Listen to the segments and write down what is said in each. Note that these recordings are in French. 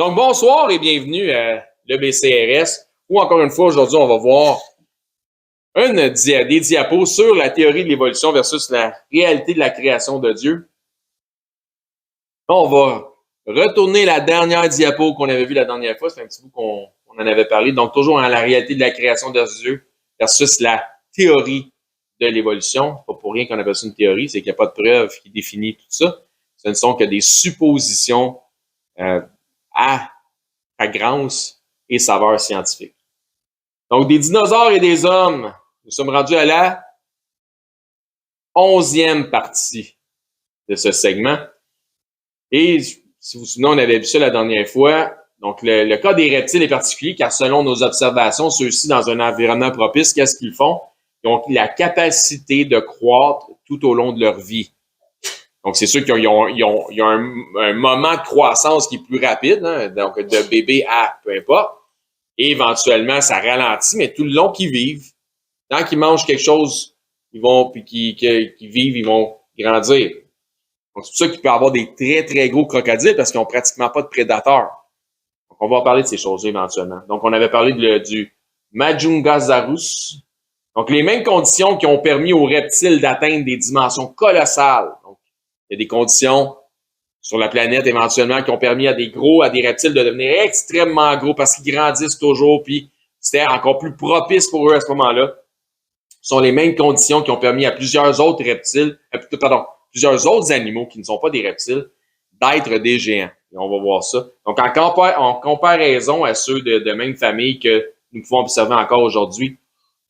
Donc, bonsoir et bienvenue à l'EBCRS, où encore une fois, aujourd'hui, on va voir des diapos sur la théorie de l'évolution versus la réalité de la création de Dieu. On va retourner la dernière diapo qu'on avait vue la dernière fois. C'est un petit bout qu'on en avait parlé. Donc, toujours la réalité de la création de Dieu versus la théorie de l'évolution. Pas pour rien qu'on appelle ça une théorie, c'est qu'il n'y a pas de preuve qui définit tout ça. Ce ne sont que des suppositions à fragrance et saveur scientifique. Donc, des dinosaures et des hommes, nous sommes rendus à la 11e partie de ce segment. Et si vous vous souvenez, on avait vu ça la dernière fois. Donc, le cas des reptiles est particulier car selon nos observations, ceux-ci, dans un environnement propice, qu'est-ce qu'ils font? Ils ont la capacité de croître tout au long de leur vie. Donc, c'est sûr qu'ils ont un moment de croissance qui est plus rapide, hein, donc de bébé à peu importe. Et éventuellement, ça ralentit, mais tout le long qu'ils vivent, tant qu'ils mangent quelque chose, ils vont, puis qu'ils vivent, ils vont grandir. Donc, c'est pour ça qu'il peut y avoir des très, très gros crocodiles parce qu'ils n'ont pratiquement pas de prédateurs. Donc, on va parler de ces choses éventuellement. Donc, on avait parlé du Majungasaurus. Donc, les mêmes conditions qui ont permis aux reptiles d'atteindre des dimensions colossales. Donc, il y a des conditions sur la planète éventuellement qui ont permis à des reptiles de devenir extrêmement gros parce qu'ils grandissent toujours, puis c'était encore plus propice pour eux à ce moment-là. Ce sont les mêmes conditions qui ont permis à plusieurs autres plusieurs autres animaux qui ne sont pas des reptiles d'être des géants. Et on va voir ça. Donc, en comparaison à ceux de même famille que nous pouvons observer encore aujourd'hui.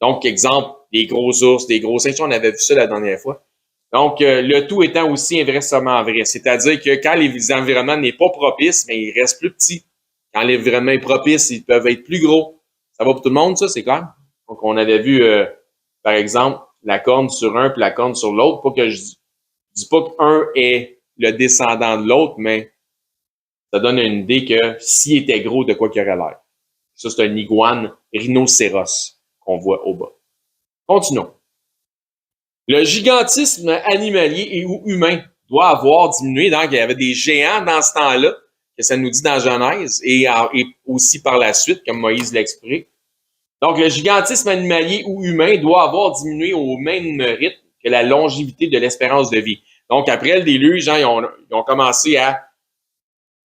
Donc, exemple, des gros ours, des gros singes, on avait vu ça la dernière fois. Donc, le tout étant aussi inversement vrai. C'est-à-dire que quand les environnements n'est pas propice, mais ils restent plus petits. Quand l'environnement est propice, ils peuvent être plus gros. Ça va pour tout le monde, ça, c'est clair? Donc, on avait vu, par exemple, la corne sur un puis la corne sur l'autre. Pas que je dis pas qu'un est le descendant de l'autre, mais ça donne une idée que s'il était gros, de quoi qu'il aurait l'air. Ça, c'est un iguane rhinocéros qu'on voit au bas. Continuons. Le gigantisme animalier et ou humain doit avoir diminué. Donc, il y avait des géants dans ce temps-là, que ça nous dit dans Genèse, et aussi par la suite, comme Moïse l'explique. Donc, le gigantisme animalier ou humain doit avoir diminué au même rythme que la longévité de l'espérance de vie. Donc, après le déluge, ils ont commencé à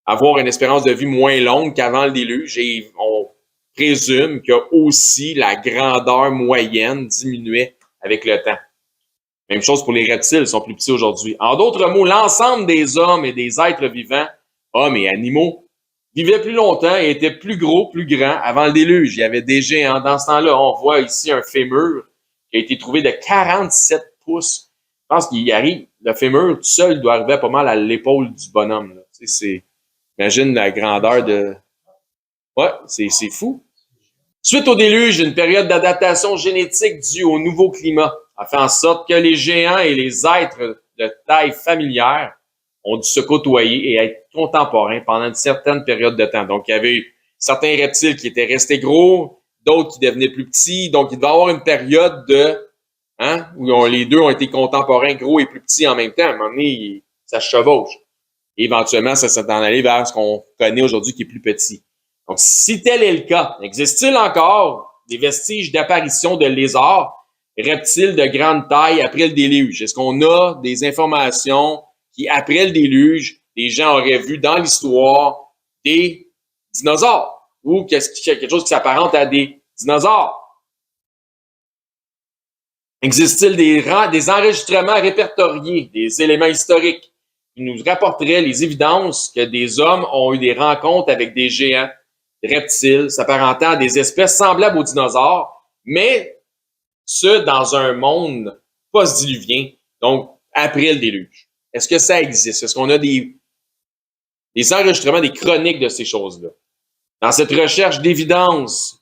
avoir une espérance de vie moins longue qu'avant le déluge, et on présume que aussi la grandeur moyenne diminuait avec le temps. Même chose pour les reptiles, ils sont plus petits aujourd'hui. En d'autres mots, l'ensemble des hommes et des êtres vivants, hommes et animaux, vivaient plus longtemps et étaient plus gros, plus grands avant le déluge. Il y avait des géants. Dans ce temps-là, on voit ici un fémur qui a été trouvé de 47 pouces. Je pense qu'il arrive, le fémur tout seul doit arriver pas mal à l'épaule du bonhomme. Là. Tu sais, imagine la grandeur de... Ouais, c'est fou. Suite au déluge, une période d'adaptation génétique due au nouveau climat a fait en sorte que les géants et les êtres de taille familière ont dû se côtoyer et être contemporains pendant une certaine période de temps. Donc, il y avait certains reptiles qui étaient restés gros, d'autres qui devenaient plus petits. Donc, il doit y avoir une période où les deux ont été contemporains, gros et plus petits en même temps. À un moment donné, ça se chevauche. Et éventuellement, ça s'est en allé vers ce qu'on connaît aujourd'hui qui est plus petit. Donc, si tel est le cas, existe-t-il encore des vestiges d'apparition de lézards, reptiles de grande taille après le déluge? Est-ce qu'on a des informations qui, après le déluge, les gens auraient vu dans l'histoire des dinosaures? Ou quelque chose qui s'apparente à des dinosaures? Existe-t-il des enregistrements répertoriés, des éléments historiques qui nous rapporteraient les évidences que des hommes ont eu des rencontres avec des géants, des reptiles, s'apparentant à des espèces semblables aux dinosaures, mais ce, dans un monde post-diluvien, donc après le déluge? Est-ce que ça existe? Est-ce qu'on a des enregistrements, des chroniques de ces choses-là? Dans cette recherche d'évidence,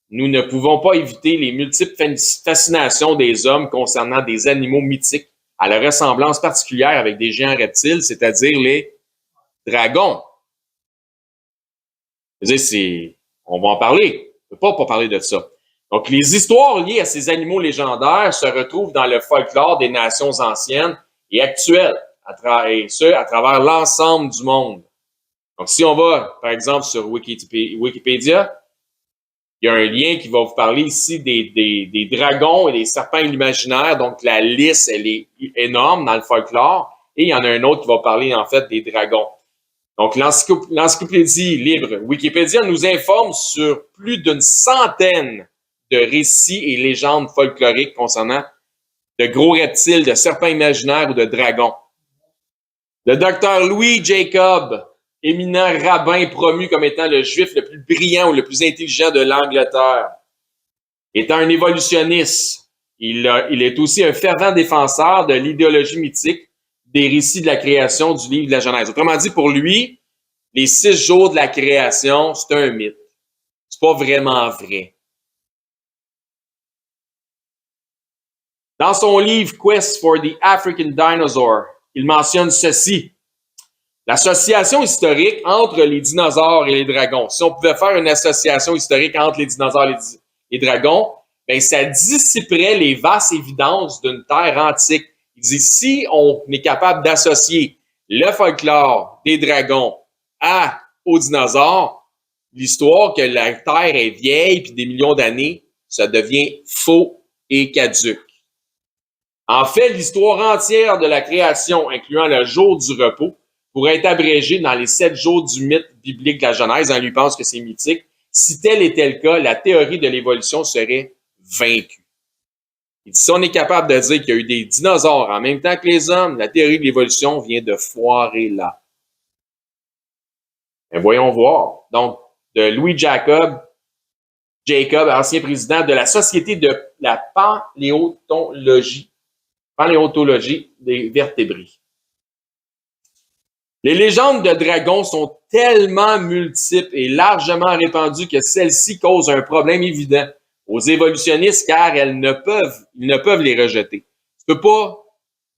nous ne pouvons pas éviter les multiples fascinations des hommes concernant des animaux mythiques à la ressemblance particulière avec des géants reptiles, c'est-à-dire les dragons. On va en parler. On ne peut pas parler de ça. Donc, les histoires liées à ces animaux légendaires se retrouvent dans le folklore des nations anciennes et actuelles, et ce, à travers l'ensemble du monde. Donc, si on va, par exemple, sur Wikipédia, il y a un lien qui va vous parler ici des dragons et des serpents imaginaires. Donc, la liste, elle est énorme dans le folklore. Et il y en a un autre qui va parler, en fait, des dragons. Donc, l'encyclopédie libre Wikipédia nous informe sur plus d'une centaine de récits et légendes folkloriques concernant de gros reptiles, de serpents imaginaires ou de dragons. Le docteur Louis Jacob, éminent rabbin promu comme étant le juif le plus brillant ou le plus intelligent de l'Angleterre, étant un évolutionniste, il est aussi un fervent défenseur de l'idéologie mythique des récits de la création du livre de la Genèse. Autrement dit, pour lui, les 6 jours de la création, c'est un mythe. C'est pas vraiment vrai. Dans son livre Quest for the African Dinosaur, il mentionne ceci. L'association historique entre les dinosaures et les dragons. Si on pouvait faire une association historique entre les dinosaures et les dragons, ben ça dissiperait les vastes évidences d'une terre antique. Il dit, si on est capable d'associer le folklore des dragons aux dinosaures, l'histoire que la Terre est vieille puis des millions d'années, ça devient faux et caduque. En fait, l'histoire entière de la création, incluant le jour du repos, pourrait être abrégée dans les 7 jours du mythe biblique de la Genèse. On lui pense que c'est mythique. Si tel était le cas, la théorie de l'évolution serait vaincue. Il dit, si on est capable de dire qu'il y a eu des dinosaures en même temps que les hommes, la théorie de l'évolution vient de foirer là. Mais voyons voir. Donc, de Louis Jacob, ancien président de la Société de la paléontologie des vertébrés. Les légendes de dragons sont tellement multiples et largement répandues que celles-ci causent un problème évident aux évolutionnistes car ils ne peuvent les rejeter. Tu peux pas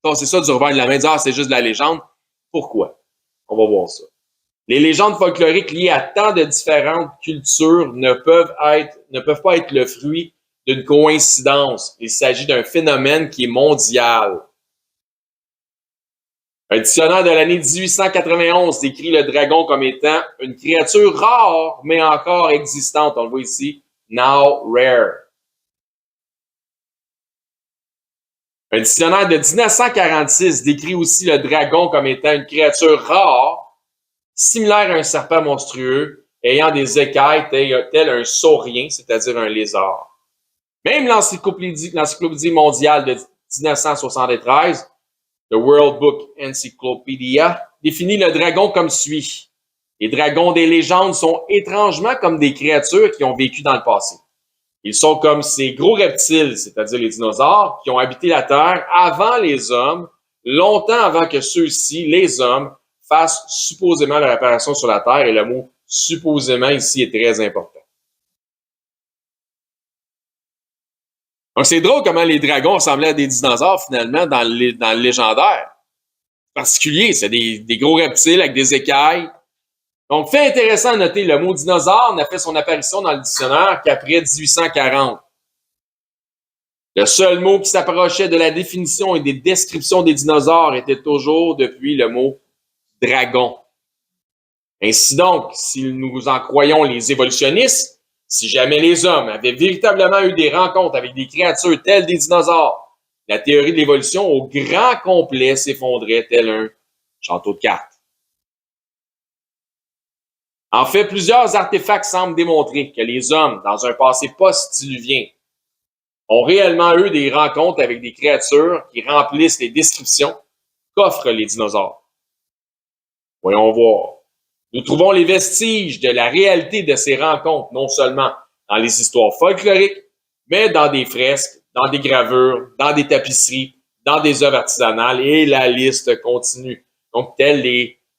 passer ça du revers de la main et dire « Ah, c'est juste de la légende ». Pourquoi? On va voir ça. Les légendes folkloriques liées à tant de différentes cultures ne peuvent pas être le fruit d'une coïncidence. Il s'agit d'un phénomène qui est mondial. Un dictionnaire de l'année 1891 décrit le dragon comme étant une créature rare, mais encore existante. On le voit ici, now rare. Un dictionnaire de 1946 décrit aussi le dragon comme étant une créature rare, similaire à un serpent monstrueux, ayant des écailles tel un saurien, c'est-à-dire un lézard. Même l'encyclopédie mondiale de 1973, The World Book Encyclopedia, définit le dragon comme suit. Les dragons des légendes sont étrangement comme des créatures qui ont vécu dans le passé. Ils sont comme ces gros reptiles, c'est-à-dire les dinosaures, qui ont habité la Terre avant les hommes, longtemps avant que ceux-ci, les hommes, fassent supposément leur apparition sur la Terre, et le mot « supposément » ici est très important. Donc, c'est drôle comment les dragons ressemblaient à des dinosaures, finalement, dans le légendaire. En particulier, c'est des gros reptiles avec des écailles. Donc, fait intéressant à noter, le mot dinosaure n'a fait son apparition dans le dictionnaire qu'après 1840. Le seul mot qui s'approchait de la définition et des descriptions des dinosaures était toujours depuis le mot dragon. Ainsi donc, si nous en croyons les évolutionnistes, si jamais les hommes avaient véritablement eu des rencontres avec des créatures telles des dinosaures, la théorie de l'évolution au grand complet s'effondrait tel un château de cartes. En fait, plusieurs artefacts semblent démontrer que les hommes, dans un passé post-diluvien, ont réellement eu des rencontres avec des créatures qui remplissent les descriptions qu'offrent les dinosaures. Voyons voir. Nous trouvons les vestiges de la réalité de ces rencontres, non seulement dans les histoires folkloriques, mais dans des fresques, dans des gravures, dans des tapisseries, dans des œuvres artisanales, et la liste continue. Donc,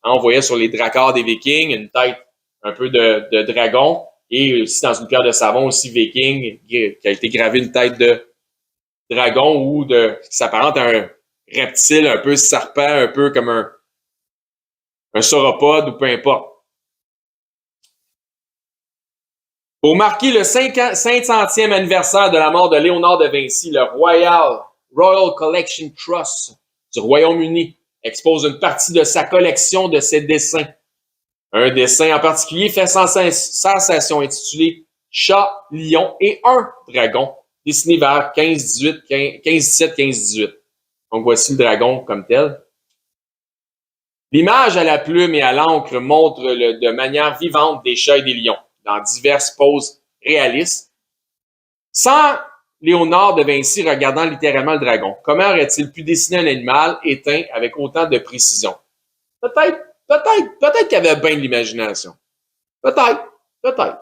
on voyait sur les dracars des Vikings, une tête un peu de dragon, et aussi dans une pierre de savon aussi viking, qui a été gravée une tête de dragon ou qui s'apparente à un reptile, un peu serpent, un peu comme un sauropode ou peu importe. Pour marquer le 500e anniversaire de la mort de Léonard de Vinci, le Royal Collection Trust du Royaume-Uni expose une partie de sa collection de ses dessins. Un dessin en particulier fait sensation intitulé Chat, lion et un dragon, dessiné vers 1517-1518. Donc voici le dragon comme tel. L'image à la plume et à l'encre montre de manière vivante des chats et des lions, dans diverses poses réalistes, sans Léonard de Vinci regardant littéralement le dragon. Comment aurait-il pu dessiner un animal éteint avec autant de précision? Peut-être qu'il avait bien de l'imagination. Peut-être.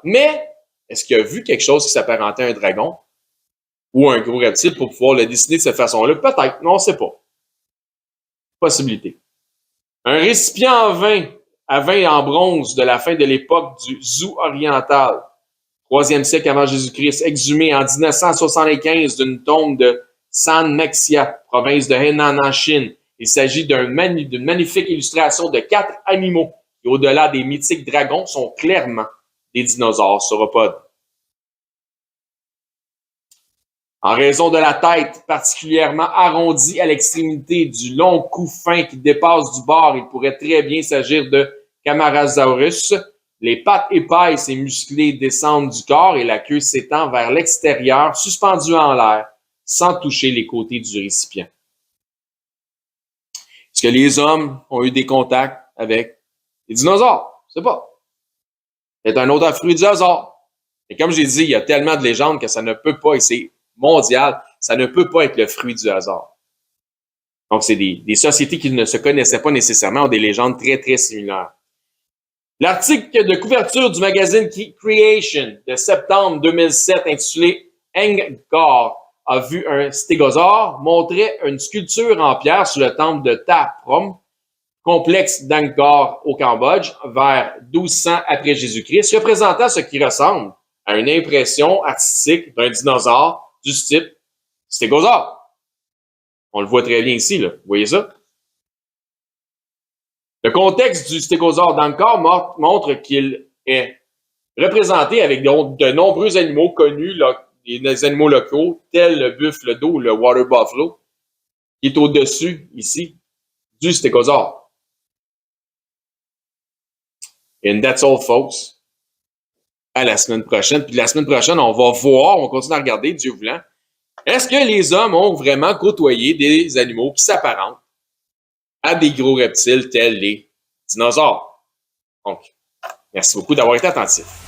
Mais, est-ce qu'il a vu quelque chose qui s'apparentait à un dragon ou un gros reptile pour pouvoir le dessiner de cette façon-là? Peut-être, non, on ne sait pas. Possibilité. Un récipient à vin en bronze de la fin de l'époque du Zhou oriental, 3e siècle avant Jésus-Christ, exhumé en 1975 d'une tombe de Sanmexia, province de Henan en Chine. Il s'agit d'une magnifique illustration de 4 animaux qui, au-delà des mythiques dragons, sont clairement des dinosaures sauropodes. En raison de la tête particulièrement arrondie à l'extrémité du long cou fin qui dépasse du bord, il pourrait très bien s'agir de Camarasaurus. Les pattes épaisses et musclées descendent du corps et la queue s'étend vers l'extérieur, suspendue en l'air, sans toucher les côtés du récipient. Est-ce que les hommes ont eu des contacts avec les dinosaures? Je ne sais pas. C'est un autre fruit du hasard. Et comme j'ai dit, il y a tellement de légendes que ça ne peut pas, et c'est mondial, ça ne peut pas être le fruit du hasard. Donc, c'est des sociétés qui ne se connaissaient pas nécessairement, ont des légendes très, très similaires. L'article de couverture du magazine Creation de septembre 2007 intitulé Angkor a vu un stégosaure montrait une sculpture en pierre sur le temple de Ta Prohm, complexe d'Angkor au Cambodge, vers 1200 après Jésus-Christ, représentant ce qui ressemble à une impression artistique d'un dinosaure du type stégosaure. On le voit très bien ici, là. Vous voyez ça? Le contexte du stégosaure d'Angkor montre qu'il est représenté avec de nombreux animaux connus, des animaux locaux, tels le buffle d'eau ou le water buffalo, qui est au-dessus, ici, du stégosaure. And that's all, folks. À la semaine prochaine. Puis la semaine prochaine, on va voir, on continue à regarder, Dieu voulant. Est-ce que les hommes ont vraiment côtoyé des animaux qui s'apparentent à des gros reptiles tels les dinosaures? Donc, merci beaucoup d'avoir été attentifs.